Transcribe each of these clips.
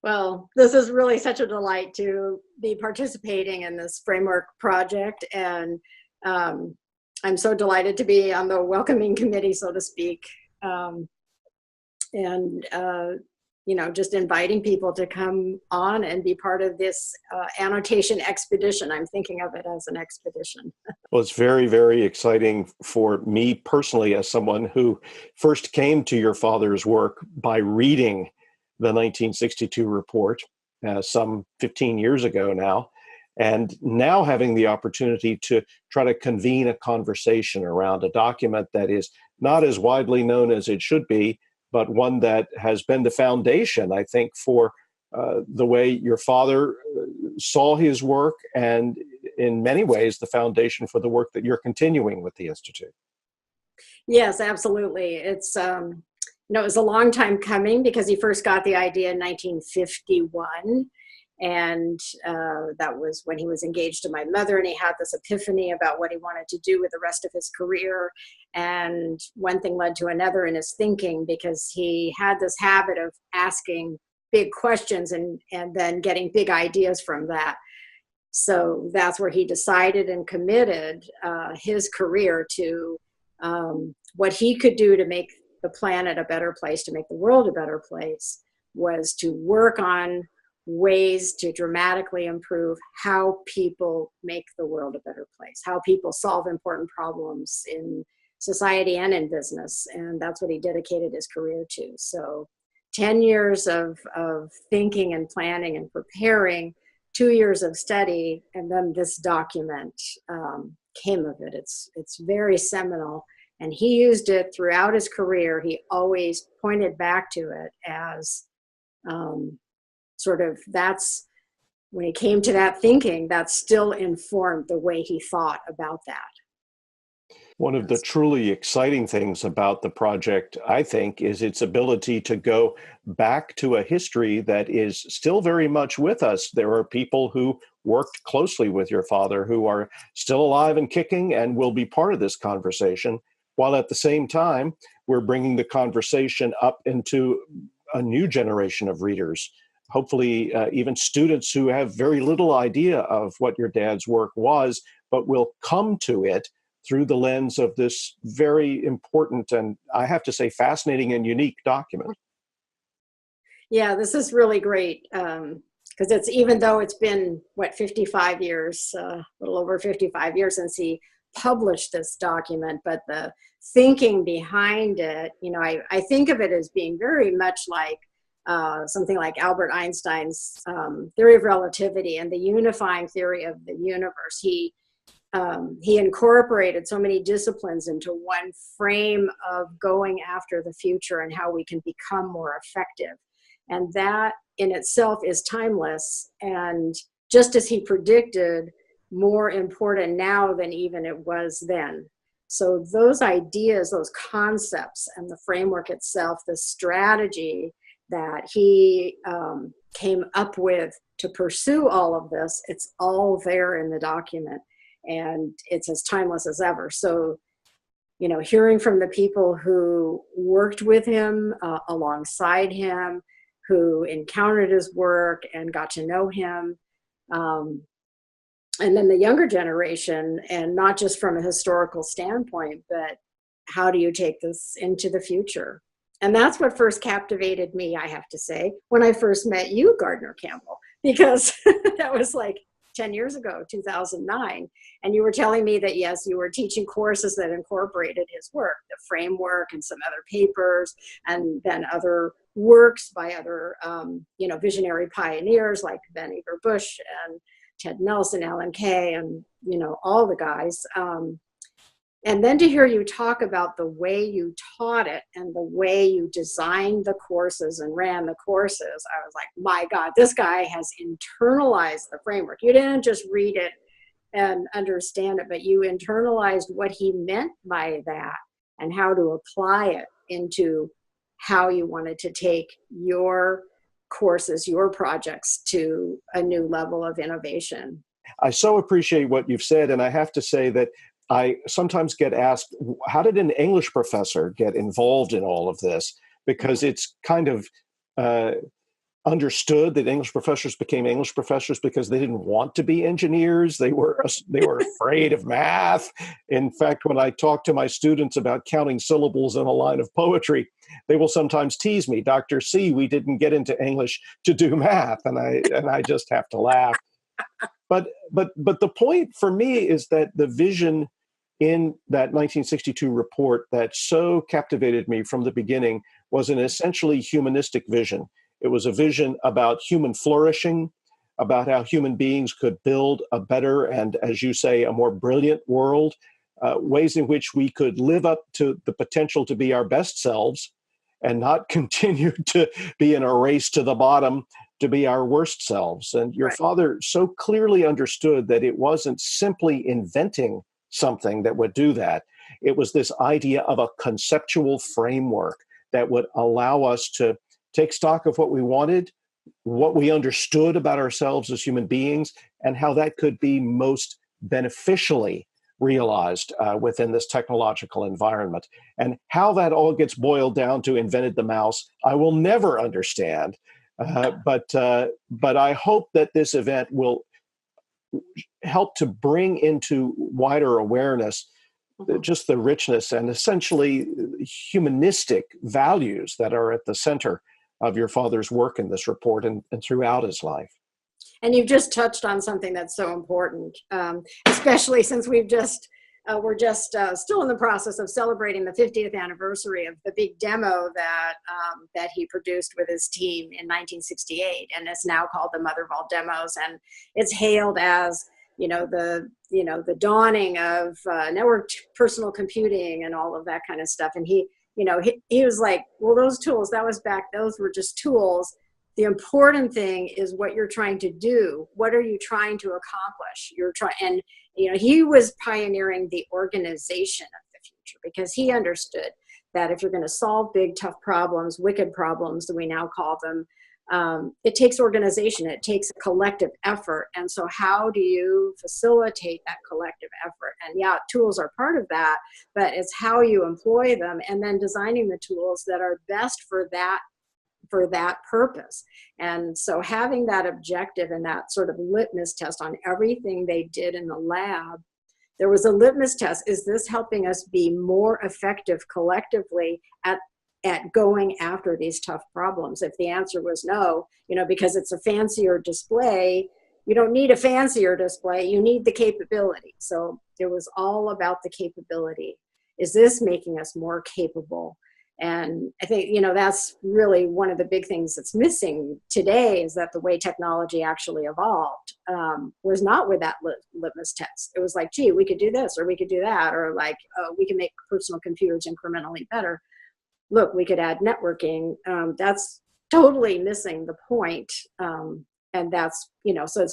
Well, this is really such a delight to be participating in this framework project, and I'm so delighted to be on the welcoming committee, so to speak, um, and just inviting people to come on and be part of this annotation expedition. I'm thinking of it as an expedition. Well, it's very, very exciting for me personally as someone who first came to your father's work by reading the 1962 report some 15 years ago now, and now having the opportunity to try to convene a conversation around a document that is not as widely known as it should be, but one that has been the foundation, I think, for the way your father saw his work, and in many ways, the foundation for the work that you're continuing with the Institute. Yes, absolutely. It was a long time coming because he first got the idea in 1951. And that was when he was engaged to my mother, and he had this epiphany about what he wanted to do with the rest of his career. And one thing led to another in his thinking, because he had this habit of asking big questions and then getting big ideas from that. So that's where he decided and committed his career to what he could do to make the planet a better place, to make the world a better place, was to work on ways to dramatically improve how people make the world a better place, how people solve important problems in society and in business. And that's what he dedicated his career to. So 10 years of thinking and planning and preparing, 2 years of study, and then this document came of it. It's very seminal. And he used it throughout his career. He always pointed back to it as that's when he came to that thinking, that still informed the way he thought about that. One of the truly exciting things about the project, I think, is its ability to go back to a history that is still very much with us. There are people who worked closely with your father who are still alive and kicking and will be part of this conversation, while at the same time, we're bringing the conversation up into a new generation of readers. Hopefully, even students who have very little idea of what your dad's work was, but will come to it through the lens of this very important and, I have to say, fascinating and unique document. Yeah, this is really great, because it's, even though it's been, 55 years, a little over 55 years since he published this document, but the thinking behind it, I think of it as being very much like something like Albert Einstein's theory of relativity and the unifying theory of the universe. He incorporated so many disciplines into one frame of going after the future and how we can become more effective. And that in itself is timeless, and just as he predicted, more important now than even it was then. So those ideas, those concepts, and the framework itself, the strategy that he came up with to pursue all of this, it's all there in the document, and it's as timeless as ever. So, hearing from the people who worked with him, alongside him, who encountered his work and got to know him, and then the younger generation, and not just from a historical standpoint, but how do you take this into the future? And that's what first captivated me, I have to say, when I first met you, Gardner Campbell, because that was like 10 years ago, 2009. And you were telling me that, yes, you were teaching courses that incorporated his work, the framework and some other papers, and then other works by other, visionary pioneers like Vannevar Bush and Ted Nelson, Alan Kay, and, all the guys. And then to hear you talk about the way you taught it and the way you designed the courses and ran the courses, I was like, my God, this guy has internalized the framework. You didn't just read it and understand it, but you internalized what he meant by that and how to apply it into how you wanted to take your courses, your projects to a new level of innovation. I so appreciate what you've said, and I have to say that I sometimes get asked, how did an English professor get involved in all of this? Because it's kind of understood that English professors became English professors because they didn't want to be engineers. They were afraid of math. In fact, when I talk to my students about counting syllables in a line of poetry, they will sometimes tease me, Dr. C, we didn't get into English to do math, and I just have to laugh. But the point for me is that the vision in that 1962 report that so captivated me from the beginning was an essentially humanistic vision. It was a vision about human flourishing, about how human beings could build a better and, as you say, a more brilliant world, ways in which we could live up to the potential to be our best selves and not continue to be in a race to the bottom to be our worst selves. And your father so clearly understood that it wasn't simply inventing something that would do that. It was this idea of a conceptual framework that would allow us to take stock of what we wanted, what we understood about ourselves as human beings, and how that could be most beneficially realized within this technological environment. And how that all gets boiled down to invented the mouse, I will never understand. But I hope that this event will help to bring into wider awareness just the richness and essentially humanistic values that are at the center of your father's work in this report and throughout his life. And you've just touched on something that's so important, especially since we're just still in the process of celebrating the 50th anniversary of the big demo that he produced with his team in 1968, and it's now called the Mother of All Demos, and it's hailed as the dawning of networked personal computing and all of that kind of stuff. And he was like, well, those tools, those were just tools. The important thing is what you're trying to do. What are you trying to accomplish? And he was pioneering the organization of the future, because he understood that if you're going to solve big, tough problems, wicked problems that we now call them, it takes organization. It takes a collective effort. And so how do you facilitate that collective effort? And yeah, tools are part of that, but it's how you employ them and then designing the tools that are best for that purpose. And so having that objective and that sort of litmus test on everything they did in the lab, there was a litmus test. Is this helping us be more effective collectively at going after these tough problems? If the answer was no, because it's a fancier display, you don't need a fancier display, you need the capability. So it was all about the capability. Is this making us more capable? And I think, that's really one of the big things that's missing today, is that the way technology actually evolved was not with that litmus test. It was like, gee, we could do this, or we could do that, or like, we can make personal computers incrementally better. Look, we could add networking. That's totally missing the point. And that's, so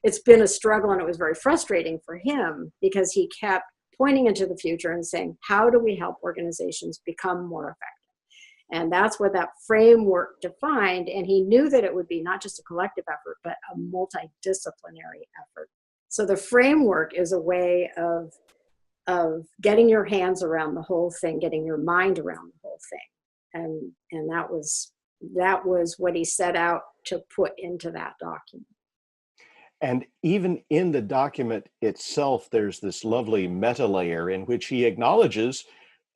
it's been a struggle, and it was very frustrating for him, because he kept pointing into the future and saying, how do we help organizations become more effective? And that's what that framework defined. And he knew that it would be not just a collective effort, but a multidisciplinary effort. So the framework is a way of getting your hands around the whole thing, getting your mind around the whole thing. And that was what he set out to put into that document. And even in the document itself, there's this lovely meta layer in which he acknowledges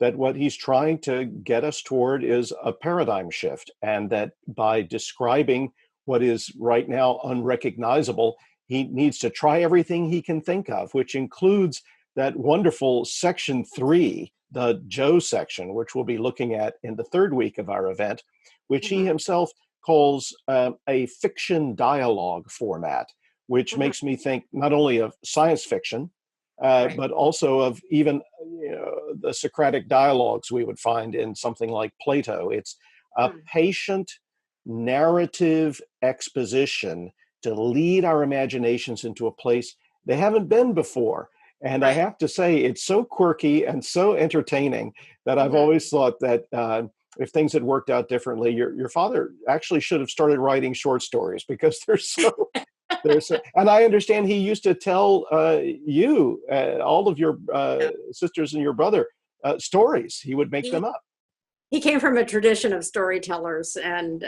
that what he's trying to get us toward is a paradigm shift, and that by describing what is right now unrecognizable, he needs to try everything he can think of, which includes that wonderful section 3, the Joe section, which we'll be looking at in the third week of our event, which he himself calls a fiction dialogue format, which makes me think not only of science fiction, but also of even the Socratic dialogues we would find in something like Plato. It's a patient narrative exposition to lead our imaginations into a place they haven't been before. And I have to say, it's so quirky and so entertaining that I've always thought that if things had worked out differently, your father actually should have started writing short stories, because they're so... and I understand he used to tell you, all of your sisters and your brother, stories. He would make them up. He came from a tradition of storytellers, and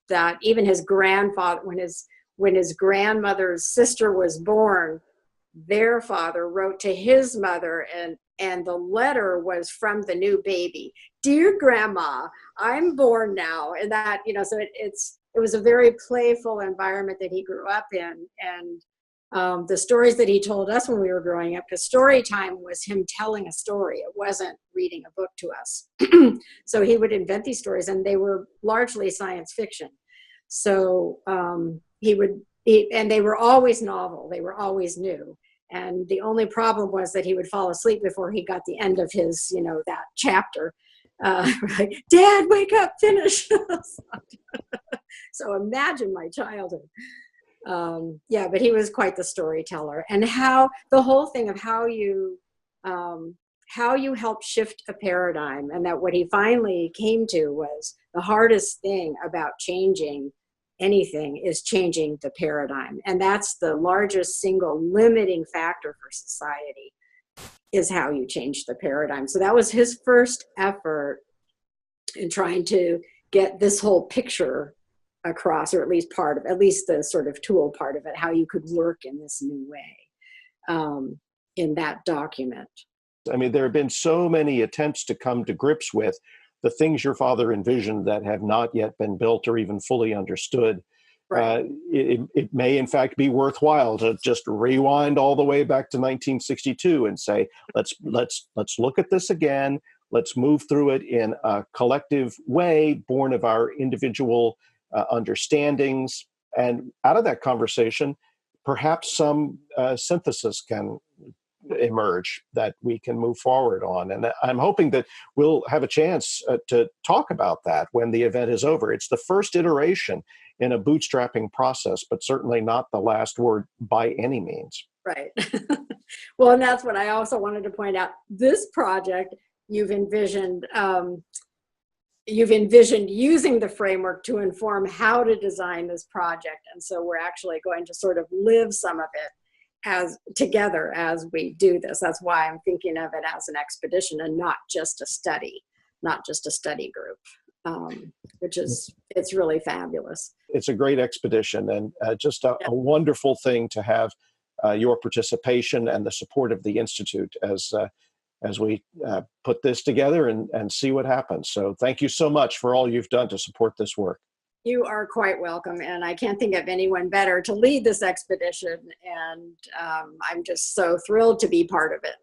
that even his grandfather, when his grandmother's sister was born, their father wrote to his mother, and the letter was from the new baby. Dear Grandma, I'm born now. And that, you know, so it was a very playful environment that he grew up in. And the stories that he told us when we were growing up, because story time was him telling a story. It wasn't reading a book to us. So he would invent these stories, and they were largely science fiction. So and they were always novel. They were always new. And the only problem was that he would fall asleep before he got the end of his, you know, that chapter. Like, Dad, wake up, finish. So imagine my childhood. Yeah, but he was quite the storyteller. And how the whole thing of how you help shift a paradigm, and that what he finally came to was the hardest thing about changing anything is changing the paradigm. And that's the largest single limiting factor for society, is how you change the paradigm. So that was his first effort in trying to get this whole picture across, or at least the sort of tool part of it, how you could work in this new way in that document. I mean, there have been so many attempts to come to grips with the things your father envisioned that have not yet been built or even fully understood. Right. It may, in fact, be worthwhile to just rewind all the way back to 1962 and say, let's look at this again. Let's move through it in a collective way, born of our individual understandings. And out of that conversation, perhaps some synthesis can emerge that we can move forward on. And I'm hoping that we'll have a chance to talk about that when the event is over. It's the first iteration in a bootstrapping process, but certainly not the last word by any means. Right. Well, and that's what I also wanted to point out. This project, you've envisioned using the framework to inform how to design this project. And so we're actually going to sort of live some of it as together as we do this. That's why I'm thinking of it as an expedition and not just a study group, which is, it's really fabulous. It's a great expedition, and just a wonderful thing to have your participation and the support of the Institute as we put this together and see what happens. So thank you so much for all you've done to support this work. You are quite welcome, and I can't think of anyone better to lead this expedition, and I'm just so thrilled to be part of it.